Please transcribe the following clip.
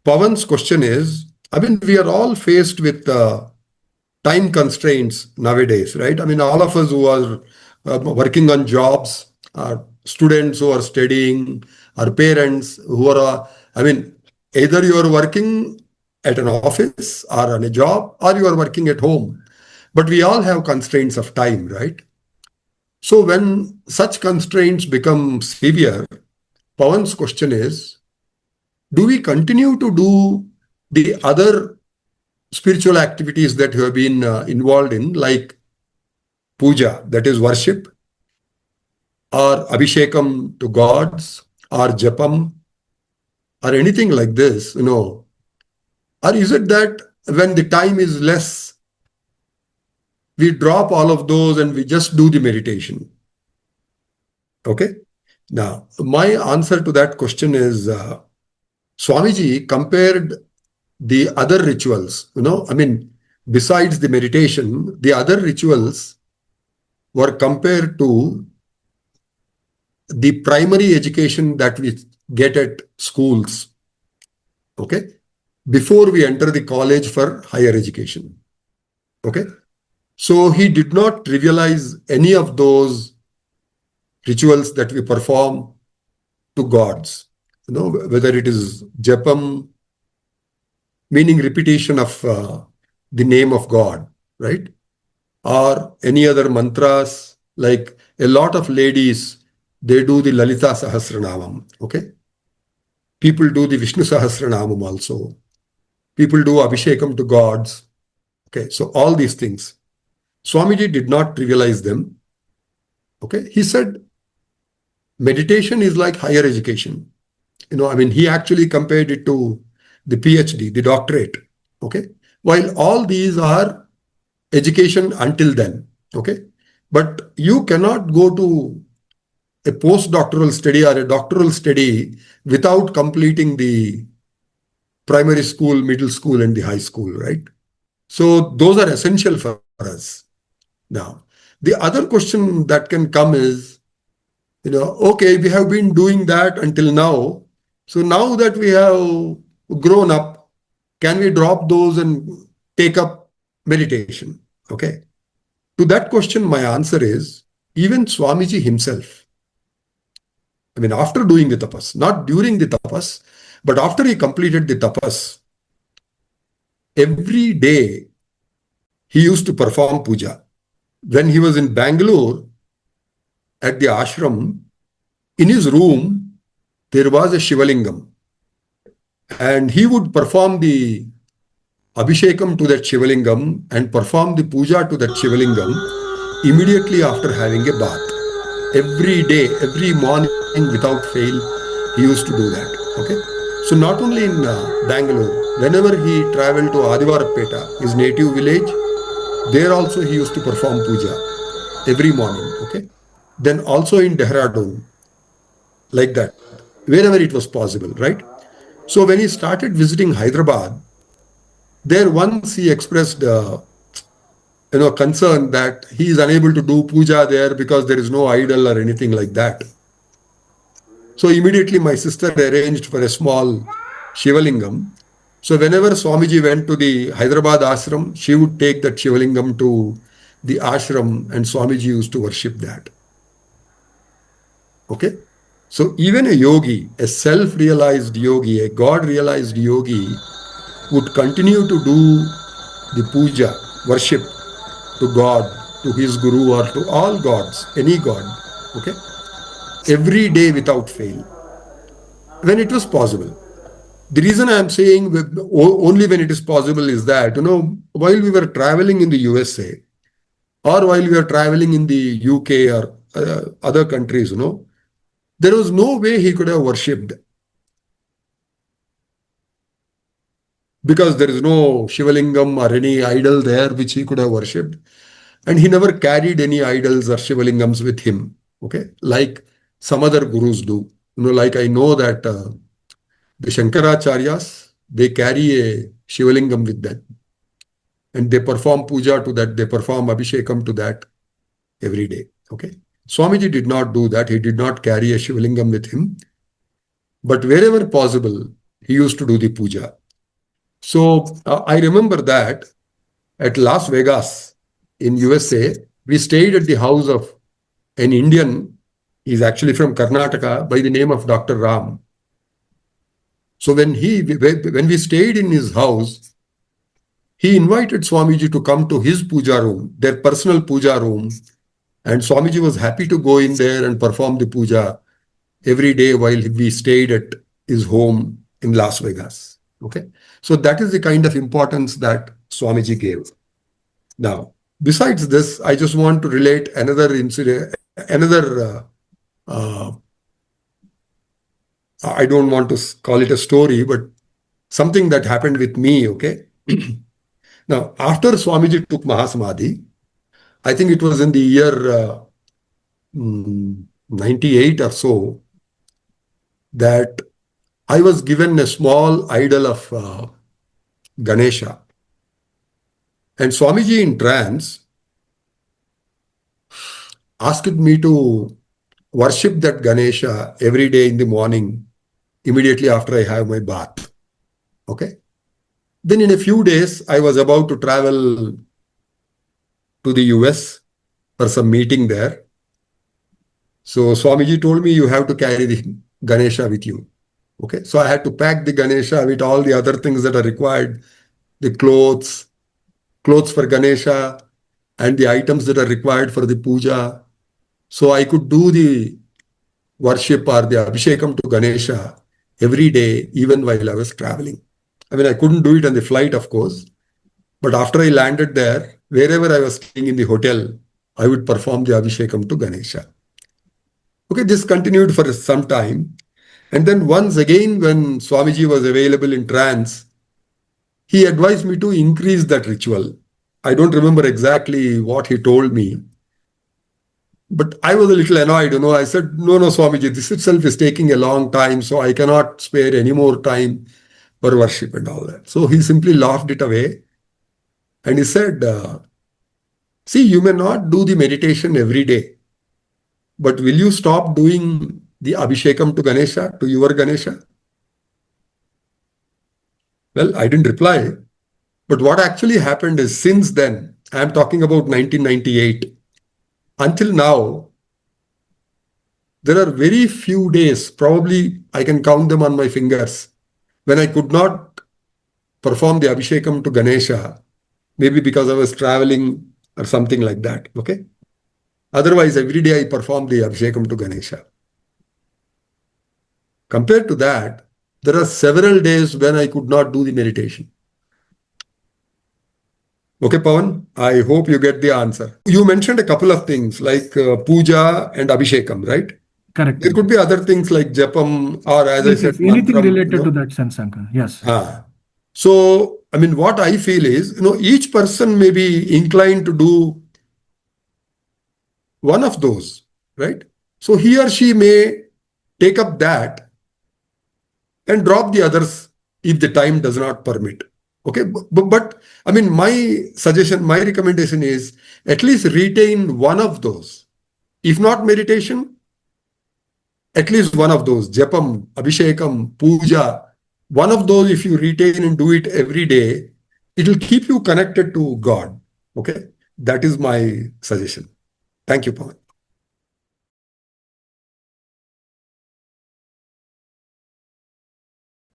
Pawan's question is, I mean, we are all faced with time constraints nowadays, right? I mean, all of us who are working on jobs, are students who are studying, our parents who are, I mean, either you are working at an office or on a job, or you are working at home. But we all have constraints of time, right? So when such constraints become severe, Pawan's question is, do we continue to do the other spiritual activities that you have been involved in, like puja, that is worship, or abhishekam to gods, or japam, or anything like this, or is it that when the time is less, we drop all of those and we just do the meditation? Okay. Now, my answer to that question is Swamiji compared the other rituals, I mean, besides the meditation, the other rituals were compared to the primary education that we get at schools, okay, before we enter the college for higher education, okay. So he did not trivialize any of those rituals that we perform to gods, whether it is japam, meaning repetition of the name of God, right? Or any other mantras, like a lot of ladies, they do the Lalita Sahasranamam, okay? People do the Vishnu Sahasranamam also. People do Abhishekam to gods, okay? So all these things. Swamiji did not trivialize them, okay? He said, meditation is like higher education. I mean, he actually compared it to the PhD, the doctorate, okay? While all these are education until then, okay? But you cannot go to a postdoctoral study or a doctoral study without completing the primary school, middle school, and the high school, right? So those are essential for us. Now, the other question that can come is, okay, we have been doing that until now. So now that we have grown up, can we drop those and take up meditation? Okay. To that question, my answer is, even Swamiji himself, I mean, after doing the tapas, not during the tapas, but after he completed the tapas, every day he used to perform puja. When he was in Bangalore at the ashram, in his room, there was a Shivalingam. And he would perform the Abhishekam to that Shivalingam and perform the puja to that Shivalingam immediately after having a bath. Every day, every morning, without fail, he used to do that. Okay. So not only in Bangalore, whenever he traveled to Adivarapeta, his native village, there also he used to perform puja every morning. Okay. Then also in Dehradun, like that, wherever it was possible, right? So when he started visiting Hyderabad, there once he expressed concern that he is unable to do puja there because there is no idol or anything like that. So immediately my sister arranged for a small Shivalingam. So whenever Swamiji went to the Hyderabad ashram, she would take that Shivalingam to the ashram and Swamiji used to worship that. Okay. So even a yogi, a self-realized yogi, a God-realized yogi would continue to do the puja, worship to God, to his guru or to all gods, any god, okay, every day without fail, when it was possible. The reason I am saying only when it is possible is that, while we were traveling in the USA or while we were traveling in the UK or other countries, there was no way he could have worshipped because there is no Shivalingam or any idol there which he could have worshipped. And he never carried any idols or Shivalingams with him, okay, like some other gurus do. Like I know that the Shankaracharyas, they carry a Shivalingam with them. And they perform puja to that, they perform Abhishekam to that every day, okay. Swamiji did not do that. He did not carry a Shivalingam with him. But wherever possible, he used to do the puja. So I remember that at Las Vegas in USA, we stayed at the house of an Indian. He's actually from Karnataka by the name of Dr. Ram. So when we stayed in his house, he invited Swamiji to come to his puja room, their personal puja room. And Swamiji was happy to go in there and perform the puja every day while we stayed at his home in Las Vegas. Okay. So that is the kind of importance that Swamiji gave. Now, besides this, I just want to relate another incident, another, I don't want to call it a story, but something that happened with me. Okay. Now, after Swamiji took Mahasamadhi, I think it was in the year 98 or so, that I was given a small idol of Ganesha. And Swamiji in trance asked me to worship that Ganesha every day in the morning, immediately after I have my bath. Okay. Then in a few days, I was about to travel to the US for some meeting there. So Swamiji told me, you have to carry the Ganesha with you. Okay. So I had to pack the Ganesha with all the other things that are required, the clothes for Ganesha, and the items that are required for the puja. So I could do the worship or the Abhishekam to Ganesha every day, even while I was traveling. I mean, I couldn't do it on the flight, of course, but after I landed there, wherever I was staying in the hotel, I would perform the Abhishekam to Ganesha. Okay, this continued for some time. And then once again, when Swamiji was available in trance, he advised me to increase that ritual. I don't remember exactly what he told me, but I was a little annoyed. I said, no, Swamiji, this itself is taking a long time, so I cannot spare any more time for worship and all that. So he simply laughed it away. And he said, see, you may not do the meditation every day, but will you stop doing the Abhishekam to Ganesha, to your Ganesha? Well, I didn't reply. But what actually happened is, since then, I'm talking about 1998, until now, there are very few days, probably I can count them on my fingers, when I could not perform the Abhishekam to Ganesha, maybe because I was traveling or something like that. Okay. Otherwise, every day I perform the Abhishekam to Ganesha. Compared to that, there are several days when I could not do the meditation. Okay, Pawan, I hope you get the answer. You mentioned a couple of things like puja and Abhishekam, right? Correct. There could be other things like Japam, or as I said, anything mantram, related to that sense, Shankar. Yes. So, I mean, what I feel is, each person may be inclined to do one of those, right? So he or she may take up that and drop the others if the time does not permit. Okay, but I mean, my suggestion, my recommendation is at least retain one of those. If not meditation, at least one of those, Japam, Abhishekam, Puja, one of those, if you retain and do it every day, it will keep you connected to God. Okay, that is my suggestion. Thank you, Pawan.